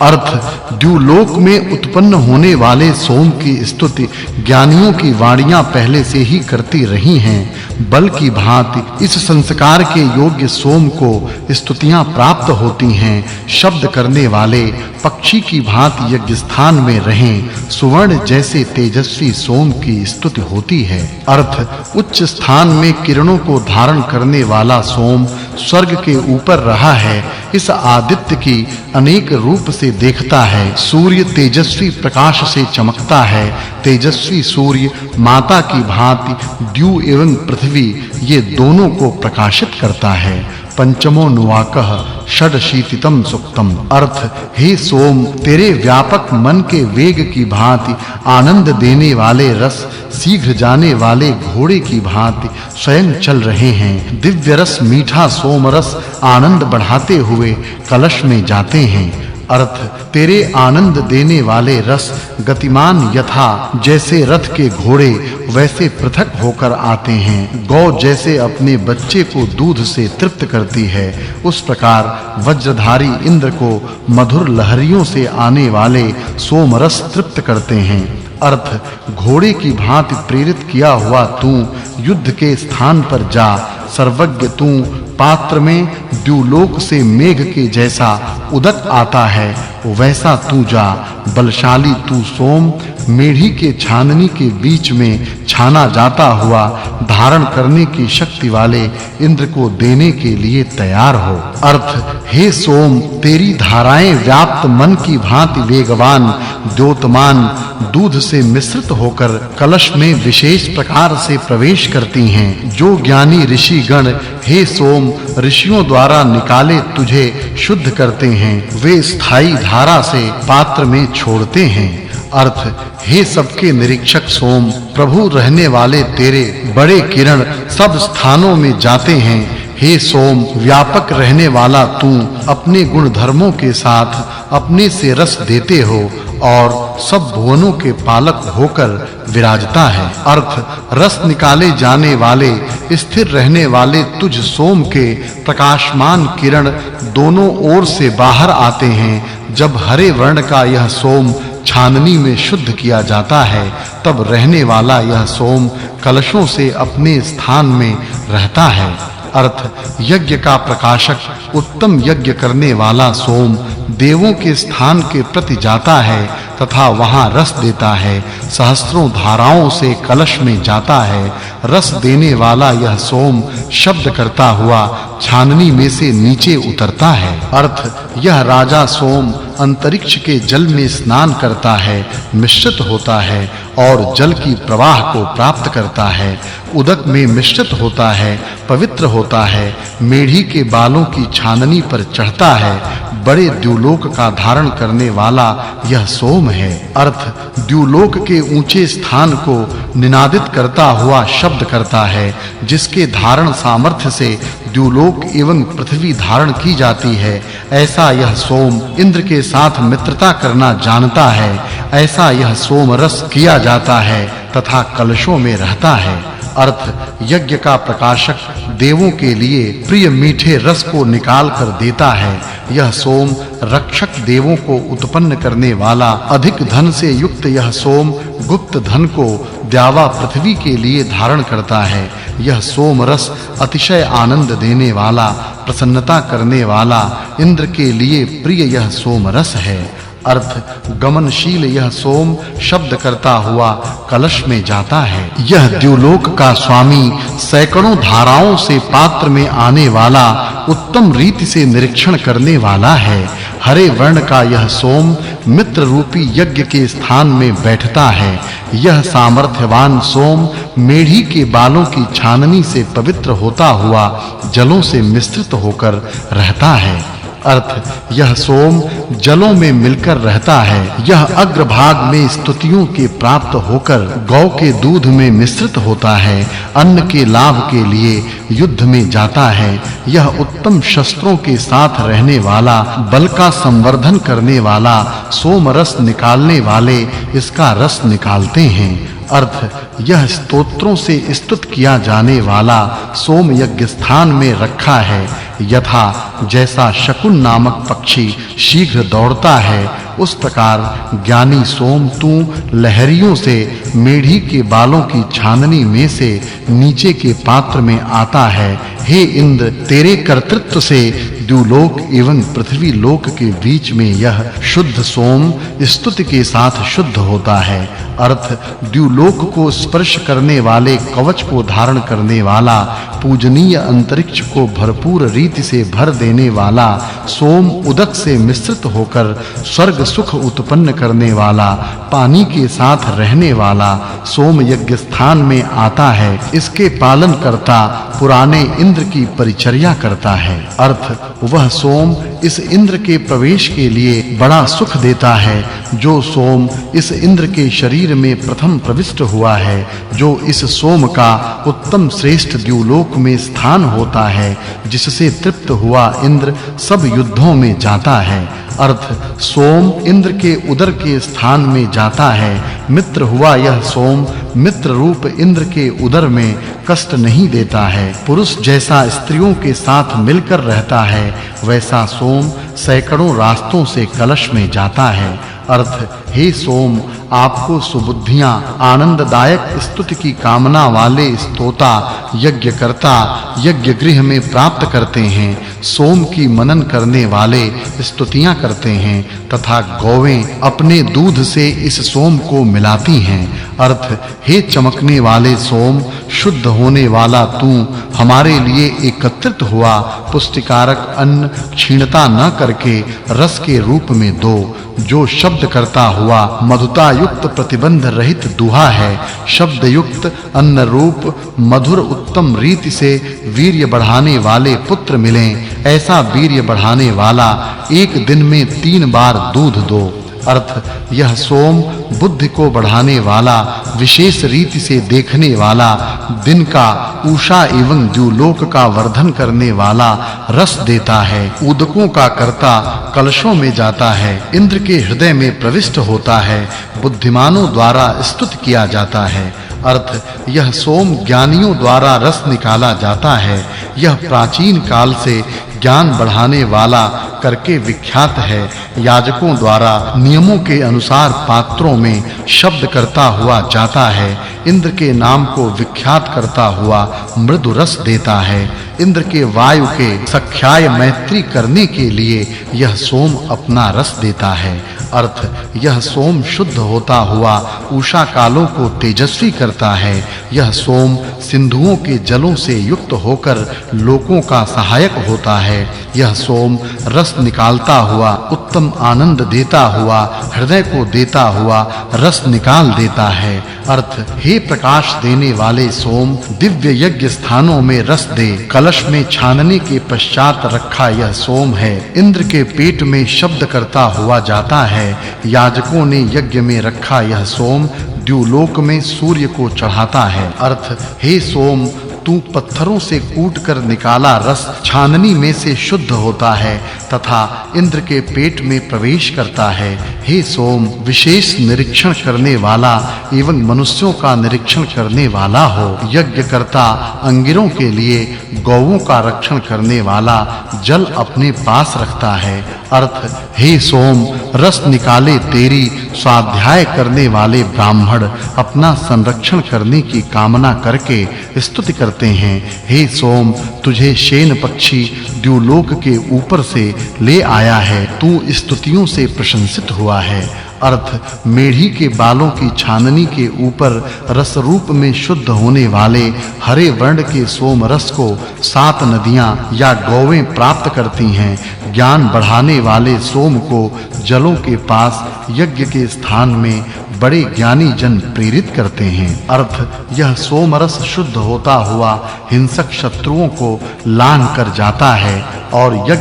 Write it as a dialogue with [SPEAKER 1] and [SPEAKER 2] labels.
[SPEAKER 1] अर्थ द्युलोक में उत्पन्न होने वाले सोम की स्तुति ज्ञानियों की वाणियां पहले से ही करती रही हैं। बल की भांति इस संस्कार के योग्य सोम को स्तुतियां प्राप्त होती हैं। शब्द करने वाले पक्षी की भांति यज्ञ स्थान में रहें। सुवर्ण जैसे तेजस्वी सोम की स्तुति होती है। अर्थ उच्च स्थान में किरणों को धारण करने वाला सोम स्वर्ग के ऊपर रहा है। इस आदित्य की अनेक रूप से देखता है। सूर्य तेजस्वी प्रकाश से चमकता है। तेजस्वी सूर्य माता की भांति द्यु एवं पृथ्वी ये दोनों को प्रकाशित करता है। पंचमो नुवाकः षडशीतितम सुक्तम। अर्थ हे सोम, तेरे व्यापक मन के वेग की भांति आनंद देने वाले रस शीघ्र जाने वाले घोड़े की भांति स्वयं चल रहे हैं। दिव्य रस मीठा सोम रस आनंद बढ़ाते हुए कलश में जाते हैं। अर्थ तेरे आनंद देने वाले रस गतिमान यथा जैसे रथ के घोड़े वैसे पृथक होकर आते हैं। गौ जैसे अपने बच्चे को दूध से तृप्त करती है, उस प्रकार वज्रधारी इंद्र को मधुर लहरियों से आने वाले सोम रस तृप्त करते हैं। अर्थ घोड़े की भांति प्रेरित किया हुआ तू युद्ध के स्थान पर जा। सर्वज्ञ तू पात्र में द्युलोक से मेघ के जैसा उदक आता है, वैसा तू जा। बलशाली तू सोम मेढ़ी के छाननी के बीच में छाना जाता हुआ धारण करने की शक्ति वाले इंद्र को देने के लिए तैयार हो। अर्थ हे सोम, तेरी धाराएं व्याप्त मन की भांति वेगवान द्योतमान दूध से मिश्रित होकर कलश में विशेष प्रकार से प्रवेश करती हैं। जो ज्ञानी ऋषि गण हे सोम ऋषियों द्वारा निकाले तुझे शुद्ध करते हैं, वे स्थायी धारा से पात्र में छोड़ते हैं। अर्थ हे सबके निरीक्षक सोम, प्रभु रहने वाले तेरे बड़े किरण सब स्थानों में जाते हैं। हे सोम, व्यापक रहने वाला तू अपने गुण धर्मों के साथ अपने से रस देते हो और सब भुवनों के पालक होकर विराजता है। अर्थ रस निकाले जाने वाले स्थिर रहने वाले तुझ सोम के प्रकाशमान किरण दोनों ओर से बाहर आते हैं। जब हरे वर्ण का यह सोम छाननी में शुद्ध किया जाता है, तब रहने वाला यह सोम कलशों से अपने स्थान में रहता है। अर्थ यज्ञ का प्रकाशक उत्तम यज्ञ करने वाला सोम देवों के स्थान के प्रति जाता है तथा वहां रस देता है। सहस्त्रों धाराओं से कलश में जाता है। रस देने वाला यह सोम शब्द करता हुआ छाननी में से नीचे उतरता है। अर्थ यह राजा सोम अंतरिक्ष के जल में स्नान करता है, मिश्रित होता है और जल की प्रवाह को प्राप्त करता है। उदक में मिश्रित होता है, पवित्र होता है। मेढ़ी के बालों की छाननी पर चढ़ता है। बड़े द्युलोक का धारण करने वाला यह सोम है। अर्थ द्युलोक के ऊंचे स्थान को निनादित करता हुआ शब्द करता है, जिसके धारण सामर्थ्य से द्युलोक एवं पृथ्वी धारण की जाती है। ऐसा यह सोम इंद्र के साथ मित्रता करना जानता है। ऐसा यह सोम रस किया जाता है तथा कलशों में रहता है। अर्थ यज्ञ का प्रकाशक देवों के लिए प्रिय मीठे रस को निकाल कर देता है। यह सोम रक्षक देवों को उत्पन्न करने वाला, अधिक धन से युक्त यह सोम गुप्त धन को द्यावा पृथ्वी के लिए धारण करता है। यह सोम रस अतिशय आनंद देने वाला, प्रसन्नता करने वाला, इंद्र के लिए प्रिय यह सोम रस है। अर्थ गमनशील यह सोम शब्द करता हुआ कलश में जाता है। यह द्युलोक का स्वामी सैकड़ों धाराओं से पात्र में आने वाला, उत्तम रीति से निरीक्षण करने वाला है। हरे वर्ण का यह सोम मित्र रूपी यज्ञ के स्थान में बैठता है। यह सामर्थ्यवान सोम मेढ़ी के बालों की छाननी से पवित्र होता हुआ जलों से मिश्रित होकर रहता है। अर्थ यह सोम जलों में मिलकर रहता है। यह अग्रभाग में स्तुतियों के प्राप्त होकर गौ के दूध में मिश्रित होता है। अन्न के लाभ के लिए युद्ध में जाता है। यह उत्तम शस्त्रों के साथ रहने वाला, बल का संवर्धन करने वाला, सोम रस निकालने वाले इसका रस निकालते हैं। अर्थ यह स्तोत्रों से स्तुत किया जाने वाला सोम यज्ञ स्थान में रखा है यथा जैसा शकुन नामक पक्षी शीघ्र दौड़ता है उस प्रकार ज्ञानी सोम तू लहरियों से मेढ़ी के बालों की छाननी में से नीचे के पात्र में आता है हे इंद्र तेरे कर्तृत्व से द्युलोक एवं पृथ्वी लोक के बीच में यह शुद्ध सोम स्तुति के साथ शुद्ध होता है अर्थ द्युलोक को स्पर्श करने वाले कवच को धारण करने वाला पूजनीय अंतरिक्ष को भरपूर रीति से भर देने वाला सोम उदक से मिश्रित होकर स्वर्ग सुख उत्पन्न करने वाला पानी के साथ रहने वाला सोम यज्ञ स्थान में आता है इसके पालन करता पुराने इंद्र की परिचर्या करता है अर्थ वह सोम इस इंद्र के प्रवेश के लिए बड़ा सुख देता है जो सोम इस इंद्र के शरीर में प्रथम प्रविष्ट हुआ है जो इस सोम का उत्तम श्रेष्ठ द्युलोक में स्थान होता है जिससे तृप्त हुआ इंद्र सब युद्धों में जाता है अर्थ सोम इंद्र के उदर के स्थान में जाता है मित्र हुआ यह सोम मित्र रूप इंद्र के उदर में कष्ट नहीं देता है पुरुष जैसा स्त्रियों के साथ मिलकर रहता है वैसा सोम सैकड़ों रास्तों से कलश में जाता है अर्थ हे सोम आपको सुबुद्धियां आनंददायक स्तुति की कामना वाले स्तोता यज्ञकर्ता यज्ञ गृह में प्राप्त करते हैं सोम की मनन करने वाले स्तुतियां करते हैं तथा गौवें अपने दूध से इस सोम को मिलाती हैं अर्थ हे चमकने वाले सोम शुद्ध होने वाला तू हमारे लिए एकत्रित हुआ पुष्टिकारक अन्न क्षीणता न करके रस के रूप में दो जो शब्द करता हुआ मधुता युक्त प्रतिबंध रहित दुहा है शब्द युक्त अन्न रूप मधुर उत्तम रीति से वीर्य बढ़ाने वाले पुत्र मिलें ऐसा वीर्य बढ़ाने वाला एक दिन में 3 बार दूध दो अर्थ यह सोम बुद्धि को बढ़ाने वाला विशेष रीति से देखने वाला दिन का उषा एवं द्युलोक का वर्धन करने वाला रस देता है उदकों का कर्ता कलशों में जाता है इंद्र के हृदय में प्रविष्ट होता है बुद्धिमानों द्वारा स्तुत किया जाता है अर्थ यह सोम ज्ञानियों द्वारा रस निकाला जाता है यह प्राचीन काल से ज्ञान बढ़ाने वाला करके विख्यात है याजकों द्वारा नियमों के अनुसार पात्रों में शब्द करता हुआ जाता है इंद्र के नाम को विख्यात करता हुआ मृदु रस देता है इंद्र के वायु के सख्याय मैत्री करने के लिए यह सोम अपना रस देता है अर्थ यह सोम शुद्ध होता हुआ उषा कालों को तेजस्वी करता है यह सोम सिंधुओं के जलों से युक्त होकर लोकों का सहायक होता है यह सोम रस निकालता हुआ उत्तम आनंद देता हुआ हृदय को देता हुआ रस निकाल देता है अर्थ हे प्रकाश देने वाले सोम दिव्य यज्ञ स्थानों में रस दे कलश में छानने के पश्चात रखा यह सोम है इंद्र के पेट में शब्द करता हुआ जाता है याजकों ने यज्ञ में रखा यह सोम द्युलोक में सूर्य को चढ़ाता है अर्थ हे सोम तू पत्थरों से कूटकर निकाला रस छाननी में से शुद्ध होता है तथा इंद्र के पेट में प्रवेश करता है हे सोम विशेष निरीक्षण करने वाला एवं मनुष्यों का निरीक्षण करने वाला हो यज्ञ करता अंगिरों के लिए गौओं का रक्षण करने वाला जल अपने पास रखता है अर्थ हे सोम रस निकाले तेरी स्वाध्याय करने वाले ब्राह्मण अपना संरक्षण करने की कामना करके स्तुति करते हैं हे सोम तुझे शेन पक्षी द्युलोक के ऊपर से ले आया है तू स्तुतियों से प्रशंसित हुआ है अर्थ मेढ़ी के बालों की छाननी के ऊपर रस रूप में शुद्ध होने वाले हरे वर्ण के सोम रस को 7 नदियां या गौवें प्राप्त करती हैं ज्ञान बढ़ाने वाले सोम को जलों के पास यज्ञ के स्थान में बड़े ज्ञानी जन प्रेरित करते हैं अर्थ यह सोम रस शुद्ध होता हुआ हिंसक शत्रुओं को लांघ कर जाता है और यज्ञ